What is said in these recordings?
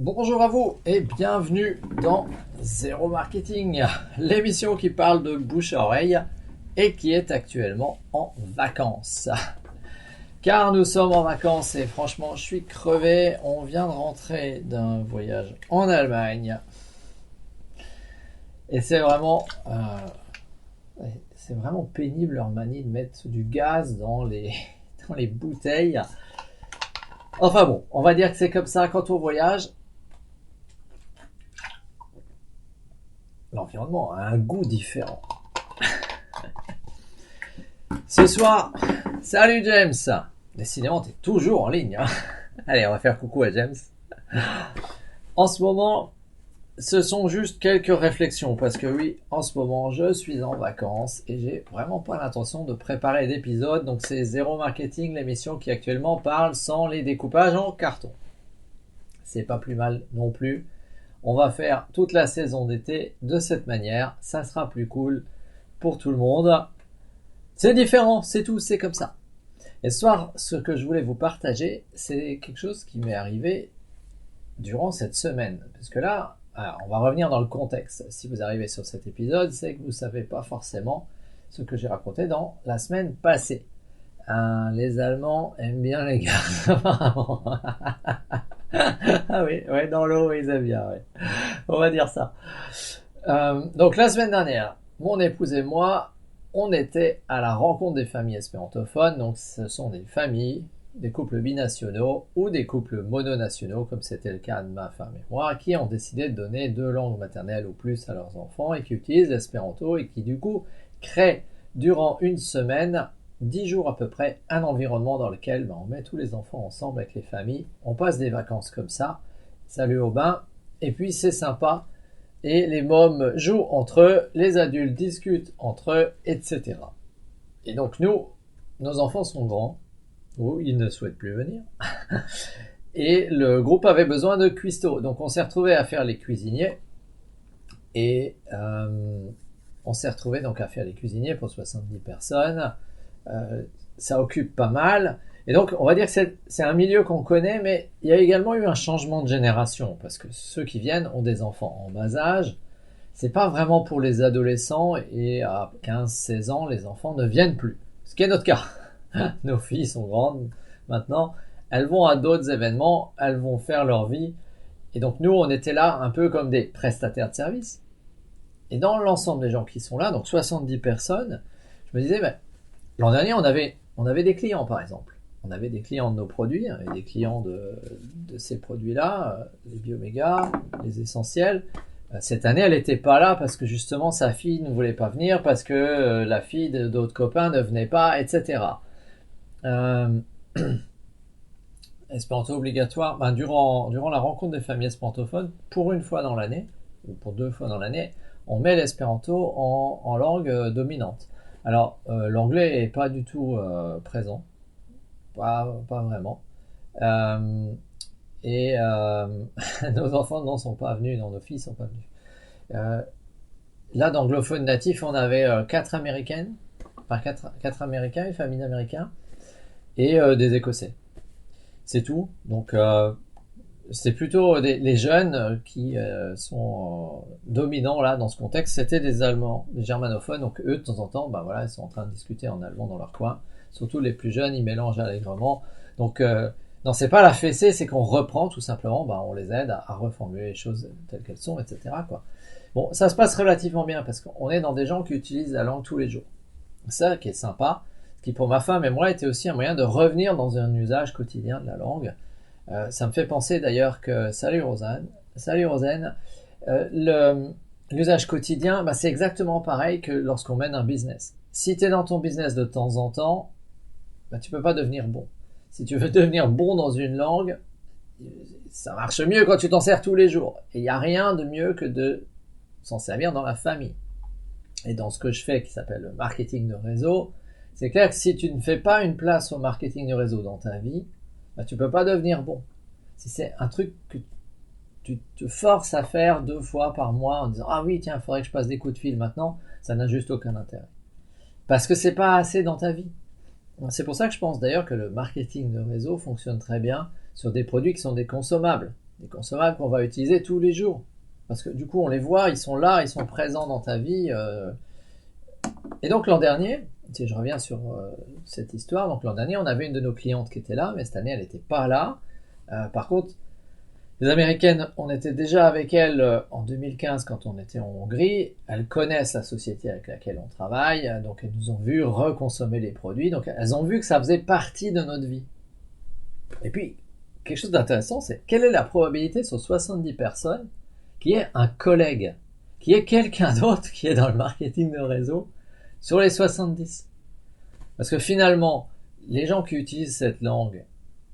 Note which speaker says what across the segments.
Speaker 1: Bonjour à vous et bienvenue dans Zéro Marketing, l'émission qui parle de bouche à oreille et qui est actuellement en vacances. Car nous sommes en vacances et franchement je suis crevé, on vient de rentrer d'un voyage en Allemagne et c'est vraiment pénible leur manie de mettre du gaz dans les bouteilles. Enfin bon, on va dire que c'est comme ça quand on voyage. L'environnement a un goût différent. Ce soir, salut James. Décidément, t'es toujours en ligne. Allez, on va faire coucou à James. En ce moment, ce sont juste quelques réflexions parce que oui, en ce moment, je suis en vacances et j'ai vraiment pas l'intention de préparer d'épisodes. Donc c'est Zéro Marketing, l'émission qui actuellement parle sans les découpages en carton. C'est pas plus mal non plus. On va faire toute la saison d'été de cette manière. Ça sera plus cool pour tout le monde. C'est différent, c'est tout, c'est comme ça. Et ce soir, ce que je voulais vous partager, c'est quelque chose qui m'est arrivé durant cette semaine. Parce que là, alors, on va revenir dans le contexte. Si vous arrivez sur cet épisode, c'est que vous ne savez pas forcément ce que j'ai raconté dans la semaine passée. Les Allemands aiment bien les gars, apparemment. Ah oui, ouais, dans l'eau, ils aiment bien, ouais. On va dire ça. Donc la semaine dernière, mon épouse et moi, on était à la rencontre des familles espérantophones. Donc ce sont des familles, des couples binationaux ou des couples mononationaux, comme c'était le cas de ma femme et moi, qui ont décidé de donner 2 langues maternelles ou plus à leurs enfants et qui utilisent l'espéranto et qui du coup créent durant une semaine 10 jours à peu près, un environnement dans lequel on met tous les enfants ensemble avec les familles, on passe des vacances comme ça, salut au bain, et puis c'est sympa, et les mômes jouent entre eux, les adultes discutent entre eux, etc. Et donc nous, nos enfants sont grands, ou ils ne souhaitent plus venir, et le groupe avait besoin de cuistots, donc on s'est retrouvé à faire les cuisiniers, et on s'est retrouvé donc à faire les cuisiniers pour 70 personnes. Ça occupe pas mal. Et donc, on va dire que c'est un milieu qu'on connaît, mais il y a également eu un changement de génération, parce que ceux qui viennent ont des enfants en bas âge. C'est pas vraiment pour les adolescents, et à 15-16 ans, les enfants ne viennent plus. Ce qui est notre cas. Nos filles sont grandes maintenant, elles vont à d'autres événements, elles vont faire leur vie. Et donc nous, on était là un peu comme des prestataires de services. Et dans l'ensemble des gens qui sont là, donc 70 personnes, je me disais, l'an dernier, on avait des clients, par exemple. On avait des clients de nos produits, et des clients de ces produits-là, les Bioméga, les essentiels. Cette année, elle n'était pas là parce que justement, sa fille ne voulait pas venir, parce que la fille d'autres copains ne venait pas, etc. Espéranto obligatoire, durant la rencontre des familles espérantophones, pour une fois dans l'année, ou pour 2 fois dans l'année, on met l'espéranto en langue dominante. Alors, l'anglais est pas du tout présent, pas vraiment. Et nos enfants n'en sont pas venus, non, nos filles sont pas venues. Là, d'anglophones natifs, on avait 4 américaines, enfin 4 américains, une famille d'américains, et des écossais. C'est tout. Donc, c'est plutôt les jeunes qui sont dominants là dans ce contexte. C'était des Allemands, des germanophones, donc eux de temps en temps, ils sont en train de discuter en allemand dans leur coin. Surtout les plus jeunes, ils mélangent allègrement. Donc non, c'est pas la fessée, c'est qu'on reprend tout simplement, on les aide à reformuler les choses telles qu'elles sont, etc. quoi. Bon, ça se passe relativement bien parce qu'on est dans des gens qui utilisent la langue tous les jours. Ça qui est sympa, ce qui pour ma femme et moi était aussi un moyen de revenir dans un usage quotidien de la langue. Ça me fait penser d'ailleurs que, salut Rosanne, l'usage quotidien, c'est exactement pareil que lorsqu'on mène un business. Si tu es dans ton business de temps en temps, tu peux pas devenir bon. Si tu veux devenir bon dans une langue, ça marche mieux quand tu t'en sers tous les jours. Et il n'y a rien de mieux que de s'en servir dans la famille. Et dans ce que je fais qui s'appelle le marketing de réseau, c'est clair que si tu ne fais pas une place au marketing de réseau dans ta vie, tu peux pas devenir bon. Si c'est un truc que tu te forces à faire 2 fois par mois en disant ah oui tiens, il faudrait que je passe des coups de fil maintenant, ça n'a juste aucun intérêt. Parce que c'est pas assez dans ta vie. C'est pour ça que je pense d'ailleurs que le marketing de réseau fonctionne très bien sur des produits qui sont des consommables. des consommables qu'on va utiliser tous les jours. Parce que du coup, on les voit, ils sont là, ils sont présents dans ta vie. Et donc l'an dernier, si je reviens sur cette histoire, donc l'an dernier, on avait une de nos clientes qui était là, mais cette année, elle n'était pas là. Par contre, les Américaines, on était déjà avec elles en 2015 quand on était en Hongrie. Elles connaissent la société avec laquelle on travaille, donc elles nous ont vu reconsommer les produits. Donc elles ont vu que ça faisait partie de notre vie. Et puis, quelque chose d'intéressant, c'est quelle est la probabilité sur 70 personnes qu'il y ait un collègue, qu'il y ait quelqu'un d'autre qui est dans le marketing de réseau sur les 70. Parce que finalement, les gens qui utilisent cette langue,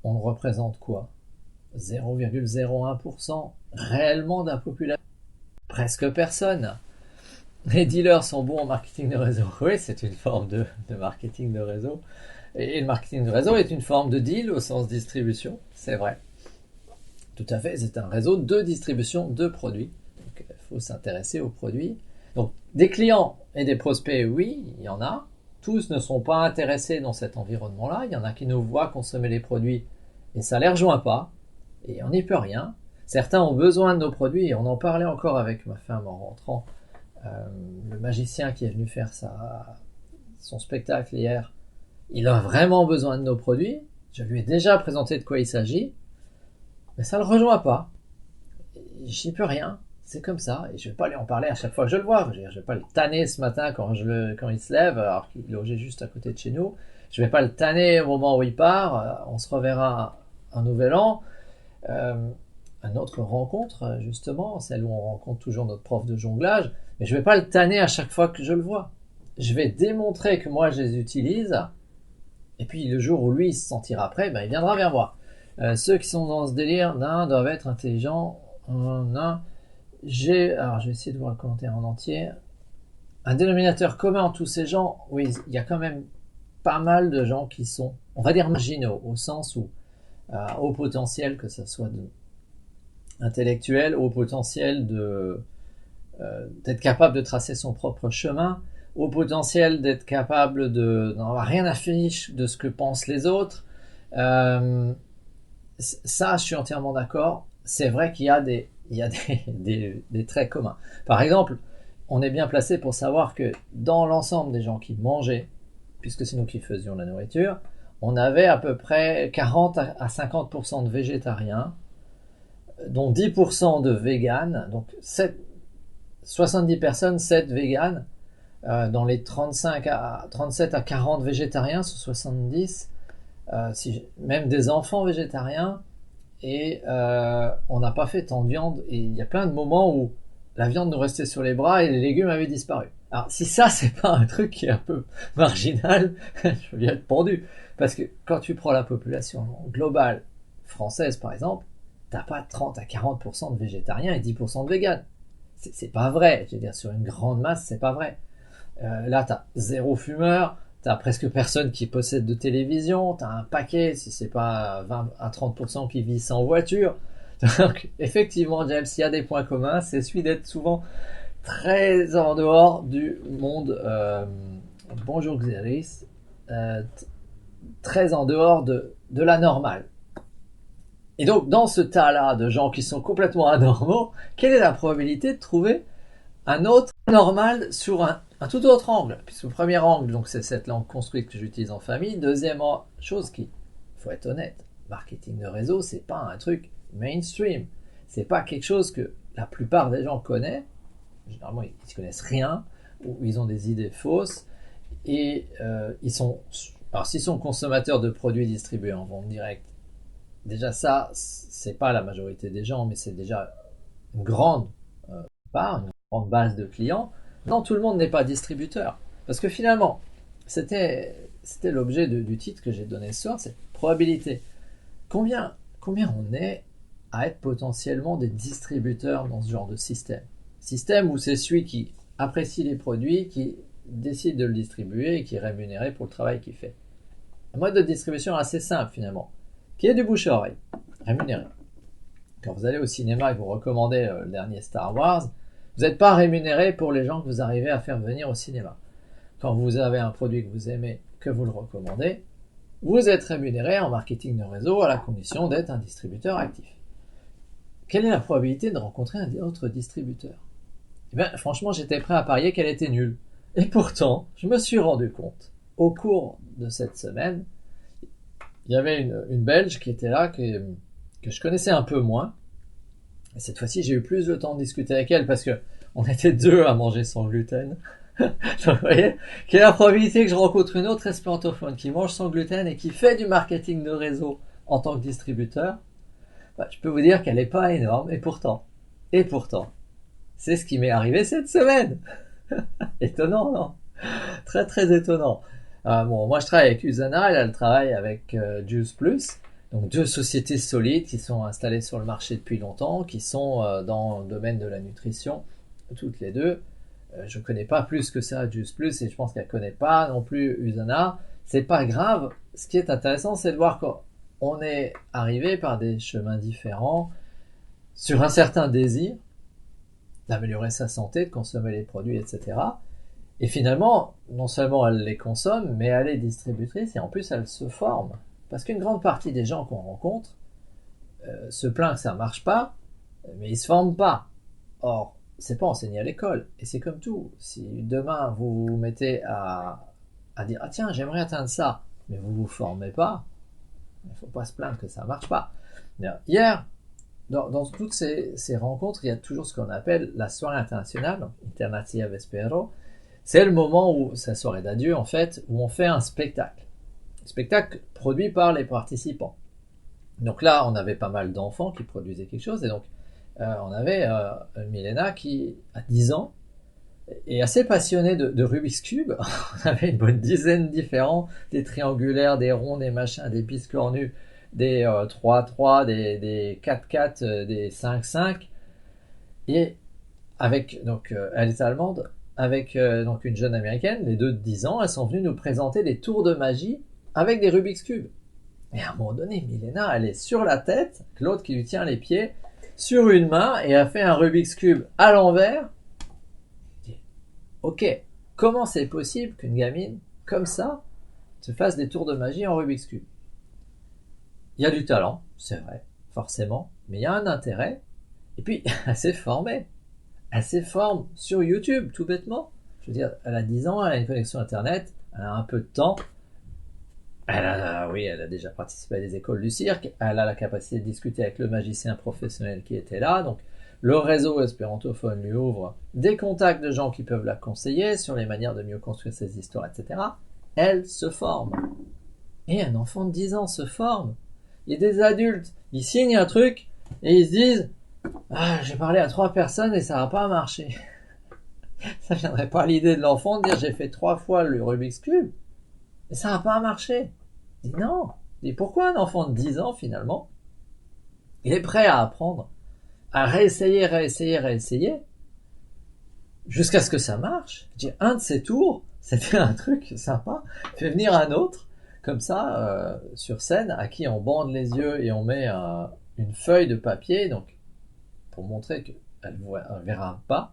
Speaker 1: on représente quoi? 0,01% réellement de la population. Presque personne. Les dealers sont bons en marketing de réseau. Oui, c'est une forme de marketing de réseau. Et le marketing de réseau est une forme de deal au sens distribution, c'est vrai. Tout à fait, c'est un réseau de distribution de produits. Donc, il faut s'intéresser aux produits. Donc, des clients et des prospects, oui, il y en a. Tous ne sont pas intéressés dans cet environnement-là. Il y en a qui nous voient consommer les produits et ça ne les rejoint pas. Et on n'y peut rien. Certains ont besoin de nos produits, et on en parlait encore avec ma femme en rentrant. Le magicien qui est venu faire son spectacle hier, il a vraiment besoin de nos produits. Je lui ai déjà présenté de quoi il s'agit, mais ça ne le rejoint pas. J'y peux rien, c'est comme ça, et je ne vais pas lui en parler à chaque fois que je le vois. Je ne vais pas le tanner ce matin quand il se lève, alors qu'il logeait juste à côté de chez nous. Je ne vais pas le tanner au moment où il part. On se reverra un nouvel an. Une autre rencontre, justement, celle où on rencontre toujours notre prof de jonglage, mais je ne vais pas le tanner à chaque fois que je le vois. Je vais démontrer que moi je les utilise, et puis le jour où lui il se sentira prêt, ben, il viendra vers moi. Ceux qui sont dans ce délire, doivent être intelligents. Alors je vais essayer de voir le commentaire en entier. Un dénominateur commun en tous ces gens, oui, il y a quand même pas mal de gens qui sont, on va dire marginaux, au sens où haut potentiel, que ce soit intellectuel, au potentiel d'être capable de tracer son propre chemin, au potentiel d'être capable de n'en avoir rien à fiche de ce que pensent les autres. Ça, je suis entièrement d'accord. C'est vrai qu'il y a des traits communs. Par exemple, on est bien placé pour savoir que dans l'ensemble des gens qui mangeaient, puisque c'est nous qui faisions la nourriture, on avait à peu près 40 à 50% de végétariens, dont 10% de véganes, donc 70 personnes, 7 véganes, dans les 37 à 40 végétariens sur 70, même des enfants végétariens, et on n'a pas fait tant de viande, et il y a plein de moments où la viande nous restait sur les bras et les légumes avaient disparu. Alors si ça c'est pas un truc qui est un peu marginal, je veux bien être pendu, parce que quand tu prends la population globale française par exemple, t'as pas 30 à 40% de végétariens et 10% de véganes. C'est pas vrai, je veux dire sur une grande masse c'est pas vrai. Là t'as zéro fumeur, t'as presque personne qui possède de télévision, t'as un paquet, si c'est pas 20 à 30% qui vit sans voiture. Donc, effectivement, James, il y a des points communs, c'est celui d'être souvent très en dehors du monde, bonjour Xeris, très en dehors de la normale. Et donc, dans ce tas-là de gens qui sont complètement anormaux, quelle est la probabilité de trouver un autre normal sur un tout autre angle? Puisque le premier angle, donc c'est cette langue construite que j'utilise en famille. Deuxième chose qui, faut être honnête, marketing de réseau, c'est pas un truc mainstream. C'est pas quelque chose que la plupart des gens connaissent. Généralement, ils ne connaissent rien, ou ils ont des idées fausses, et alors s'ils sont consommateurs de produits distribués en vente directe, déjà ça, c'est pas la majorité des gens, mais c'est déjà une grande part, une grande base de clients. Non, tout le monde n'est pas distributeur. Parce que finalement, c'était l'objet du titre que j'ai donné ce soir, c'est probabilité. Combien on est à être potentiellement des distributeurs dans ce genre de système? Système où c'est celui qui apprécie les produits, qui décide de le distribuer et qui est rémunéré pour le travail qu'il fait. Un mode de distribution assez simple finalement, qui est du bouche à oreille, rémunéré. Quand vous allez au cinéma et que vous recommandez le dernier Star Wars, vous n'êtes pas rémunéré pour les gens que vous arrivez à faire venir au cinéma. Quand vous avez un produit que vous aimez, que vous le recommandez, vous êtes rémunéré en marketing de réseau à la condition d'être un distributeur actif. quelle est la probabilité de rencontrer un autre distributeur? Eh bien, franchement, j'étais prêt à parier qu'elle était nulle. Et pourtant, je me suis rendu compte, au cours de cette semaine, il y avait une Belge qui était là, que je connaissais un peu moins. Et cette fois-ci, j'ai eu plus le temps de discuter avec elle parce que on était deux à manger sans gluten. Donc, vous voyez, quelle est la probabilité que je rencontre une autre espérantophone qui mange sans gluten et qui fait du marketing de réseau en tant que distributeur? Bah, je peux vous dire qu'elle n'est pas énorme, et pourtant, c'est ce qui m'est arrivé cette semaine. Étonnant, non? Très très étonnant. Bon, moi je travaille avec Usana, elle travaille avec Juice Plus, donc deux sociétés solides qui sont installées sur le marché depuis longtemps, qui sont dans le domaine de la nutrition, toutes les deux. Je connais pas plus que ça Juice Plus et je pense qu'elle connaît pas non plus Usana. C'est pas grave. Ce qui est intéressant, c'est de voir qu'on est arrivé par des chemins différents sur un certain désir d'améliorer sa santé, de consommer les produits, etc. Et finalement, non seulement elle les consomme, mais elle est distributrice et en plus elle se forme. Parce qu'une grande partie des gens qu'on rencontre se plaignent que ça marche pas, mais ils se forment pas. Or, c'est pas enseigné à l'école. Et c'est comme tout. Si demain vous vous mettez à dire ah tiens j'aimerais atteindre ça, mais vous vous formez pas, il faut pas se plaindre que ça marche pas. Hier, dans toutes ces rencontres, il y a toujours ce qu'on appelle la soirée internationale, donc Internatia Vespero. C'est le moment où, c'est la soirée d'adieu en fait, où on fait un spectacle. Spectacle produit par les participants. Donc là, on avait pas mal d'enfants qui produisaient quelque chose, et donc on avait Milena qui, à 10 ans, est assez passionnée de Rubik's Cube. On avait une bonne dizaine différents, des triangulaires, des ronds, des machins, des biscornus, des 3-3, des 4-4, des 5-5. Et avec, donc, elle est allemande, avec donc une jeune américaine, les deux de 10 ans, elles sont venues nous présenter des tours de magie avec des Rubik's Cube. Et à un moment donné, Milena, elle est sur la tête, l'autre qui lui tient les pieds, sur une main, et a fait un Rubik's Cube à l'envers. Ok, comment c'est possible qu'une gamine, comme ça, se fasse des tours de magie en Rubik's Cube? Il y a du talent, c'est vrai, forcément, mais il y a un intérêt, et puis elle s'est formée. Elle se forme sur YouTube, tout bêtement. Je veux dire, elle a 10 ans, elle a une connexion Internet, elle a un peu de temps. Elle a déjà participé à des écoles du cirque. Elle a la capacité de discuter avec le magicien professionnel qui était là. Donc, le réseau espérantophone lui ouvre des contacts de gens qui peuvent la conseiller sur les manières de mieux construire ses histoires, etc. Elle se forme. Et un enfant de 10 ans se forme. Il y a des adultes, ils signent un truc et ils se disent ah, j'ai parlé à 3 personnes et ça n'a pas marché. Ça viendrait pas à l'idée de l'enfant de dire j'ai fait 3 fois le Rubik's Cube et ça n'a pas marché. Il dit non. Et pourquoi un enfant de 10 ans finalement, il est prêt à apprendre, à réessayer, jusqu'à ce que ça marche? Je dis, un de ces tours, c'était un truc sympa, fait venir un autre, comme ça, sur scène, à qui on bande les yeux et on met une feuille de papier, donc pour montrer qu'elle ne verra pas.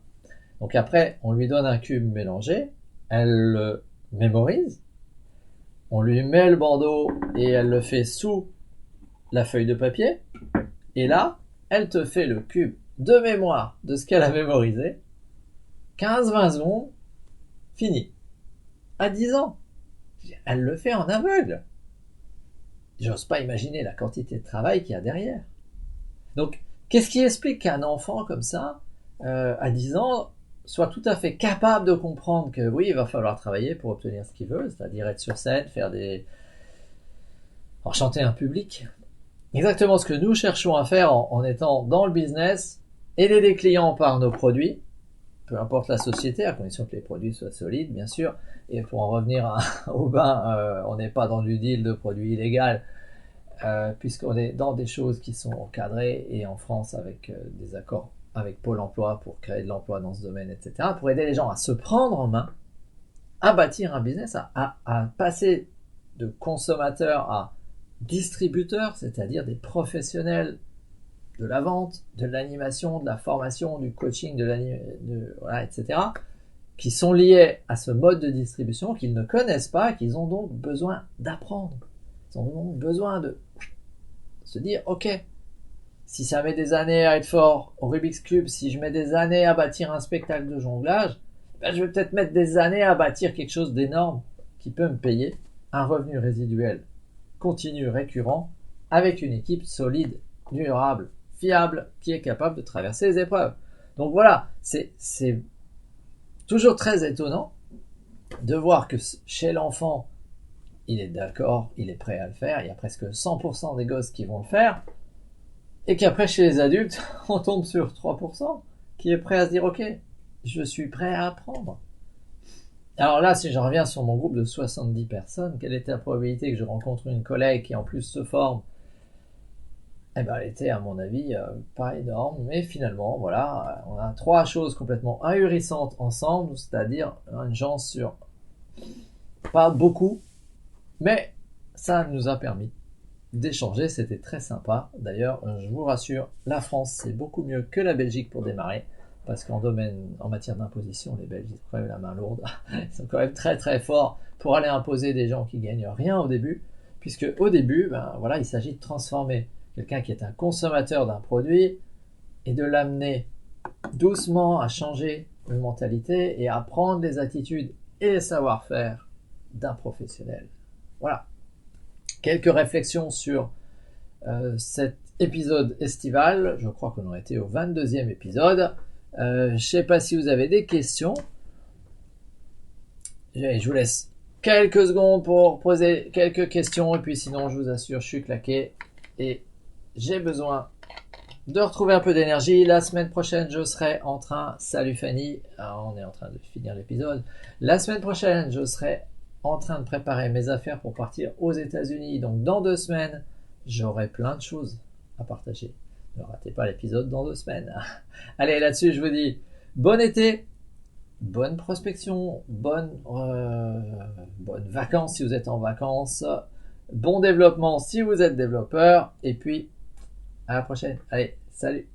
Speaker 1: Donc après, on lui donne un cube mélangé, elle le mémorise, on lui met le bandeau et elle le fait sous la feuille de papier, et là, elle te fait le cube de mémoire de ce qu'elle a mémorisé, 15-20 secondes, fini. À 10 ans, elle le fait en aveugle. J'ose pas imaginer la quantité de travail qu'il y a derrière. Donc, qu'est-ce qui explique qu'un enfant comme ça, à 10 ans, soit tout à fait capable de comprendre que oui, il va falloir travailler pour obtenir ce qu'il veut, c'est-à-dire être sur scène, chanter un public. Exactement ce que nous cherchons à faire en étant dans le business, aider les clients par nos produits, peu importe la société, à condition que les produits soient solides, bien sûr. Et pour en revenir au bain, on n'est pas dans du deal de produits illégaux, puisqu'on est dans des choses qui sont encadrées et en France avec des accords avec Pôle emploi pour créer de l'emploi dans ce domaine, etc. Pour aider les gens à se prendre en main, à bâtir un business, à passer de consommateurs à distributeurs, c'est-à-dire des professionnels de la vente, de l'animation, de la formation, du coaching, voilà, etc., qui sont liés à ce mode de distribution qu'ils ne connaissent pas, qu'ils ont donc besoin d'apprendre. Ils ont donc besoin de se dire, ok, si ça met des années à être fort au Rubik's Cube, si je mets des années à bâtir un spectacle de jonglage, ben je vais peut-être mettre des années à bâtir quelque chose d'énorme qui peut me payer un revenu résiduel continu, récurrent, avec une équipe solide, durable, fiable, qui est capable de traverser les épreuves. Donc voilà, c'est toujours très étonnant de voir que chez l'enfant, il est d'accord, il est prêt à le faire, il y a presque 100% des gosses qui vont le faire, et qu'après chez les adultes, on tombe sur 3% qui est prêt à se dire ok, je suis prêt à apprendre. Alors là, si je reviens sur mon groupe de 70 personnes, quelle était la probabilité que je rencontre une collègue qui en plus se forme? Eh ben, elle était à mon avis pas énorme, mais finalement, voilà, on a 3 choses complètement ahurissantes ensemble, c'est-à-dire une chance sur pas beaucoup, mais ça nous a permis d'échanger, c'était très sympa. D'ailleurs, je vous rassure, la France c'est beaucoup mieux que la Belgique pour démarrer, parce en matière d'imposition, les Belges ils ont quand même la main lourde, ils sont quand même très très forts pour aller imposer des gens qui gagnent rien au début, puisque au début, ben voilà, il s'agit de transformer quelqu'un qui est un consommateur d'un produit et de l'amener doucement à changer de mentalité et à prendre les attitudes et les savoir-faire d'un professionnel. Voilà. Quelques réflexions sur cet épisode estival. Je crois qu'on en était au 22e épisode. Je ne sais pas si vous avez des questions. Je vous laisse quelques secondes pour poser quelques questions. Et puis sinon, je vous assure, je suis claqué. Et j'ai besoin de retrouver un peu d'énergie. La semaine prochaine, je serai en train... Salut Fanny. Alors, on est en train de finir l'épisode. La semaine prochaine, je serai en train de préparer mes affaires pour partir aux États-Unis. Donc dans 2 semaines, j'aurai plein de choses à partager. Ne ratez pas l'épisode dans 2 semaines. Allez, là-dessus, je vous dis bon été, bonne prospection, bonnes vacances si vous êtes en vacances, bon développement si vous êtes développeur, et puis à la prochaine. Allez, salut!